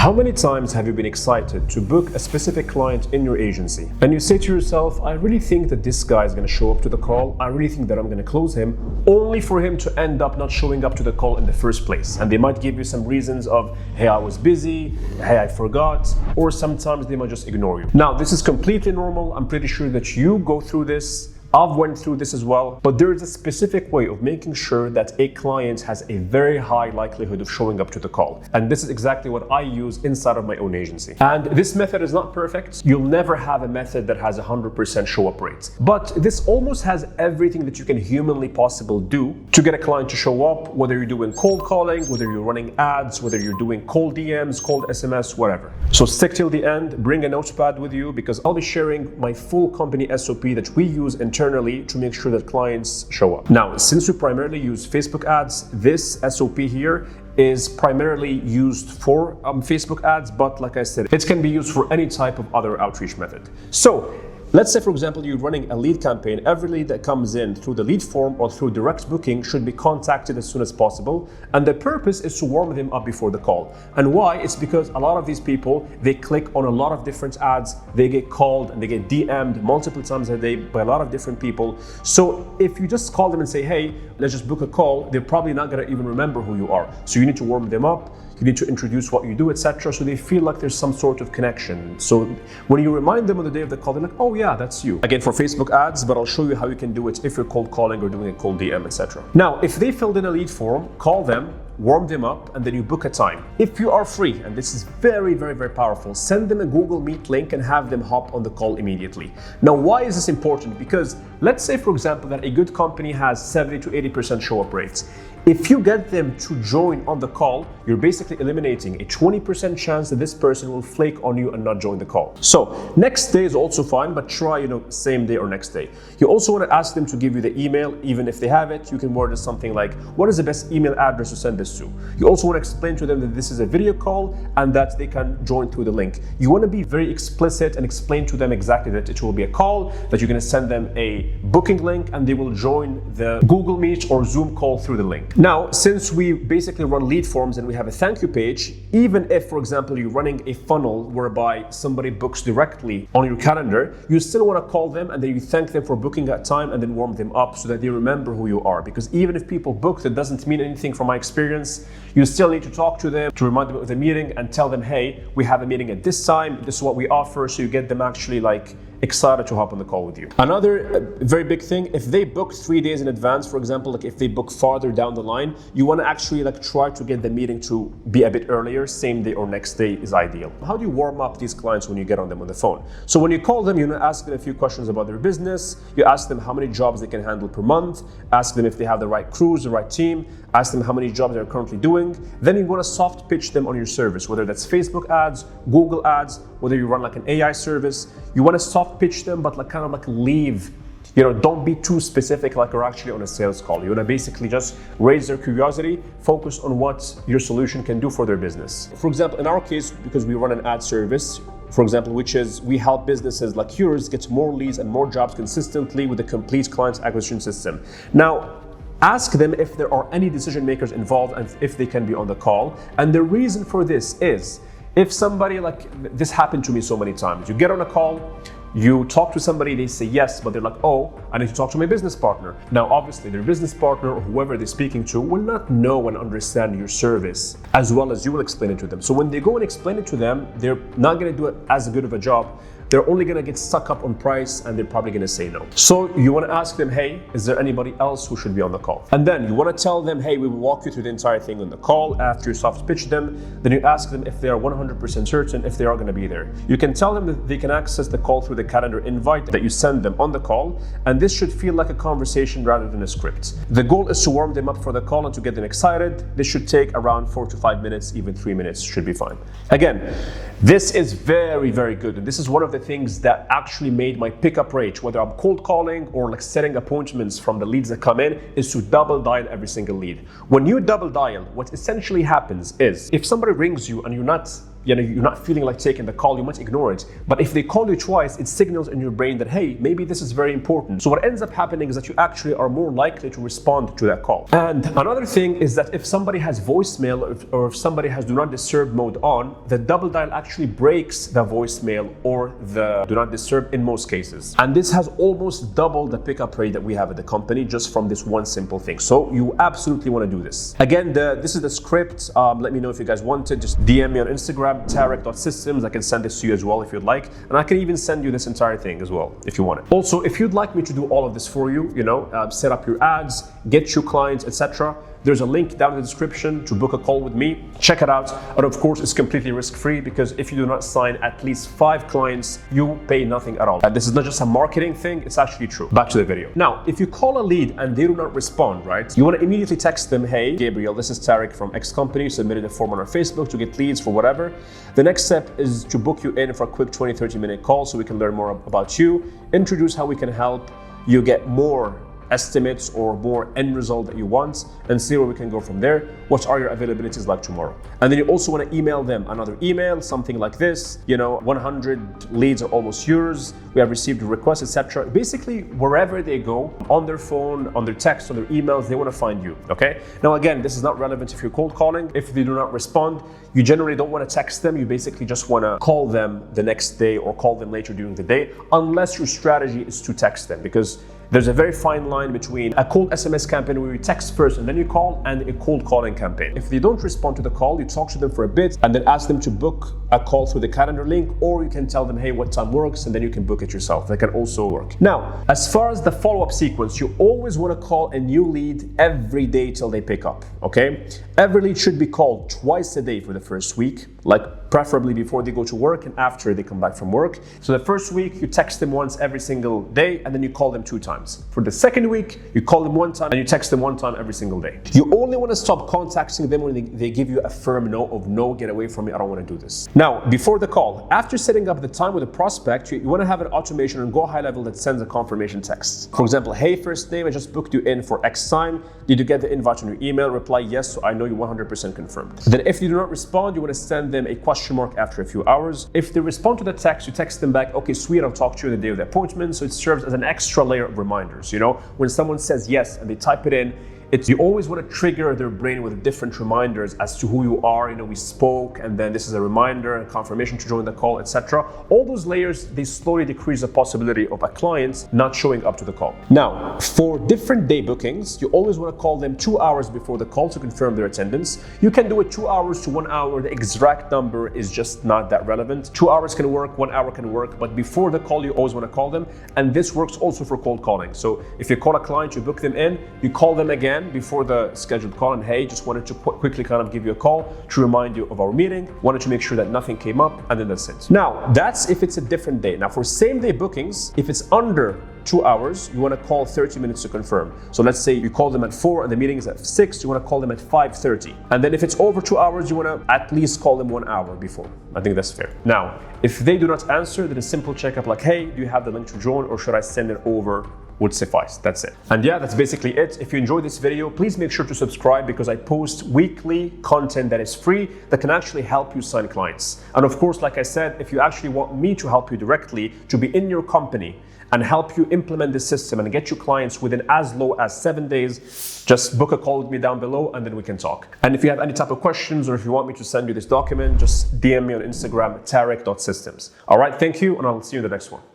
How many times have you been excited to book a specific client in your agency and you say to yourself, I really think that this guy is going to show up to the call, I really think that I'm going to close him, only for him to end up not showing up to the call in the first place. And they might give you some reasons of, hey, I was busy, hey, I forgot, or sometimes they might just ignore you. Now, this is completely normal. I'm pretty sure that you go through this. I've went through this as well, but there is a specific way of making sure that a client has a very high likelihood of showing up to the call. And this is exactly what I use inside of my own agency. And this method is not perfect. You'll never have a method that has 100% show up rate. But this almost has everything that you can humanly possible do to get a client to show up, whether you're doing cold calling, whether you're running ads, whether you're doing cold DMs, cold SMS, whatever. So stick till the end, bring a notepad with you, because I'll be sharing my full company SOP that we use internally to make sure that clients show up. Now, since we primarily use Facebook ads, this SOP here is primarily used for Facebook ads, but like I said, it can be used for any type of other outreach method. So let's say, for example, you're running a lead campaign. Every lead that comes in through the lead form or through direct booking should be contacted as soon as possible. And the purpose is to warm them up before the call. And why? It's because a lot of these people, they click on a lot of different ads, they get called and they get DM'd multiple times a day by a lot of different people. So if you just call them and say, hey, let's just book a call, they're probably not gonna even remember who you are. So you need to warm them up. You need to introduce what you do, etc. So they feel like there's some sort of connection. So when you remind them on the day of the call, they're like, oh yeah, that's you. Again, for Facebook ads, but I'll show you how you can do it if you're cold calling or doing a cold DM, etc. Now, if they filled in a lead form, call them, warm them up, and then you book a time. If you are free, and this is very, very, very powerful, send them a Google Meet link and have them hop on the call immediately. Now, why is this important? Because let's say, for example, that a good company has 70 to 80% show up rates. If you get them to join on the call, you're basically eliminating a 20% chance that this person will flake on you and not join the call. So next day is also fine, but try, same day or next day. You also want to ask them to give you the email, even if they have it. You can word it something like, what is the best email address to send this to? You also want to explain to them that this is a video call and that they can join through the link. You want to be very explicit and explain to them exactly that it will be a call, that you're going to send them a booking link and they will join the Google Meet or Zoom call through the link. Now, since we basically run lead forms and we have a thank you page, even if, for example, you're running a funnel whereby somebody books directly on your calendar, you still want to call them and then you thank them for booking that time and then warm them up so that they remember who you are. Because even if people book, that doesn't mean anything from my experience. You still need to talk to them, to remind them of the meeting and tell them, hey, we have a meeting at this time, this is what we offer, so you get them actually excited to hop on the call with you. Another very big thing, if they book 3 days in advance, for example, if they book farther down the line, you want to actually try to get the meeting to be a bit earlier, same day or next day is ideal. How do you warm up these clients when you get on them on the phone? So when you call them, you want to ask them a few questions about their business. You ask them how many jobs they can handle per month, ask them if they have the right crews, the right team, ask them how many jobs they're currently doing. Then you want to soft pitch them on your service, whether that's Facebook ads, Google ads, whether you run an AI service. You want to soft pitch them, but leave, don't be too specific like you're actually on a sales call. You want to basically just raise their curiosity, focus on what your solution can do for their business. For example, in our case, because we run an ad service, for example, which is we help businesses like yours get more leads and more jobs consistently with a complete client acquisition system. Now, ask them if there are any decision makers involved and if they can be on the call. And the reason for this is, if somebody this happened to me so many times, you get on a call, you talk to somebody, they say yes, but they're like, oh, I need to talk to my business partner. Now, obviously, their business partner or whoever they're speaking to will not know and understand your service as well as you will explain it to them. So when they go and explain it to them, they're not going to do it as good of a job. They're only going to get stuck up on price and they're probably going to say no. So you want to ask them, hey, is there anybody else who should be on the call? And then you want to tell them, hey, we will walk you through the entire thing on the call. After you soft pitch them, then you ask them if they are 100% certain if they are going to be there. You can tell them that they can access the call through the calendar invite that you send them on the call. And this should feel like a conversation rather than a script. The goal is to warm them up for the call and to get them excited. This should take around 4 to 5 minutes, even 3 minutes should be fine. Again, this is very, very good. And this is one of the things that actually made my pickup rate, whether I'm cold calling or setting appointments from the leads that come in, is to double dial every single lead. When you double dial, what essentially happens is if somebody rings you and you're not you're not feeling like taking the call, you might ignore it. But if they call you twice, it signals in your brain that, hey, maybe this is very important. So what ends up happening is that you actually are more likely to respond to that call. And another thing is that if somebody has voicemail or if somebody has do not disturb mode on, the double dial actually breaks the voicemail or the do not disturb in most cases. And this has almost double the pickup rate that we have at the company just from this one simple thing. So you absolutely want to do this. Again, this is the script. Let me know if you guys want it. Just DM me on Instagram, tarek.systems. I can send this to you as well if you'd like. And I can even send you this entire thing as well if you want it. Also, if you'd like me to do all of this for you, set up your ads, get you clients, etc., there's a link down in the description to book a call with me. Check it out. And of course, it's completely risk-free because if you do not sign at least 5 clients, you pay nothing at all. And this is not just a marketing thing, it's actually true. Back to the video. Now, if you call a lead and they do not respond, right? You want to immediately text them, hey, Gabriel, this is Tarek from X company, submitted a form on our Facebook to get leads for whatever. The next step is to book you in for a quick 20-30 minute call so we can learn more about you, introduce how we can help you get more estimates or more end result that you want, and see where we can go from there. What are your availabilities like tomorrow? And then you also want to email them another email, something like this, 100 leads are almost yours, we have received a request, etc. Basically, wherever they go, on their phone, on their text, on their emails, they want to find you, okay? Now again, this is not relevant if you're cold calling. If they do not respond, you generally don't want to text them, you basically just want to call them the next day or call them later during the day, unless your strategy is to text them, because there's a very fine line between a cold SMS campaign where you text first and then you call, and a cold calling campaign. If they don't respond to the call, you talk to them for a bit and then ask them to book a call through the calendar link, or you can tell them, hey, what time works, and then you can book it yourself. That can also work. Now, as far as the follow-up sequence, you always want to call a new lead every day till they pick up, okay? Every lead should be called twice a day for the first week, like preferably before they go to work and after they come back from work. So the first week, you text them once every single day, and then you call them 2 times. For the second week, you call them 1 time and you text them 1 time every single day. You only want to stop contacting them when they give you a firm no of no, get away from me, I don't want to do this. Now, before the call, after setting up the time with a prospect, you want to have an automation and go high level that sends a confirmation text. For example, hey, first name, I just booked you in for X time. Did you get the invite on your email? Reply yes, so I know you 100% confirmed. Then if you do not respond, you want to send them a question mark after a few hours. If they respond to the text, you text them back, okay, sweet, I'll talk to you the day of the appointment. So it serves as an extra layer of reminders. When someone says yes and they type it in, you always want to trigger their brain with different reminders as to who you are. We spoke, and then this is a reminder and confirmation to join the call, etc. All those layers, they slowly decrease the possibility of a client not showing up to the call. Now, for different day bookings, you always want to call them 2 hours before the call to confirm their attendance. You can do it 2 hours to 1 hour. The exact number is just not that relevant. 2 hours can work, 1 hour can work, but before the call, you always want to call them. And this works also for cold calling. So if you call a client, you book them in, you call them again before the scheduled call and, hey, just wanted to quickly kind of give you a call to remind you of our meeting, wanted to make sure that nothing came up, and then that's it. Now, that's if it's a different day. Now, for same day bookings, if it's under 2 hours, you want to call 30 minutes to confirm. So let's say you call them at 4 and the meeting is at 6, you want to call them at 5:30. And then if it's over 2 hours, you want to at least call them 1 hour before. I think that's fair. Now, if they do not answer, then a simple checkup like, hey, do you have the link to join, or should I send it over? Would suffice. That's it. And yeah, that's basically it. If you enjoyed this video, please make sure to subscribe, because I post weekly content that is free that can actually help you sign clients. And of course, like I said, if you actually want me to help you directly, to be in your company and help you implement this system and get you clients within as low as 7 days, just book a call with me down below and then we can talk. And if you have any type of questions, or if you want me to send you this document, just DM me on Instagram, tarek.systems. All right, thank you, and I'll see you in the next one.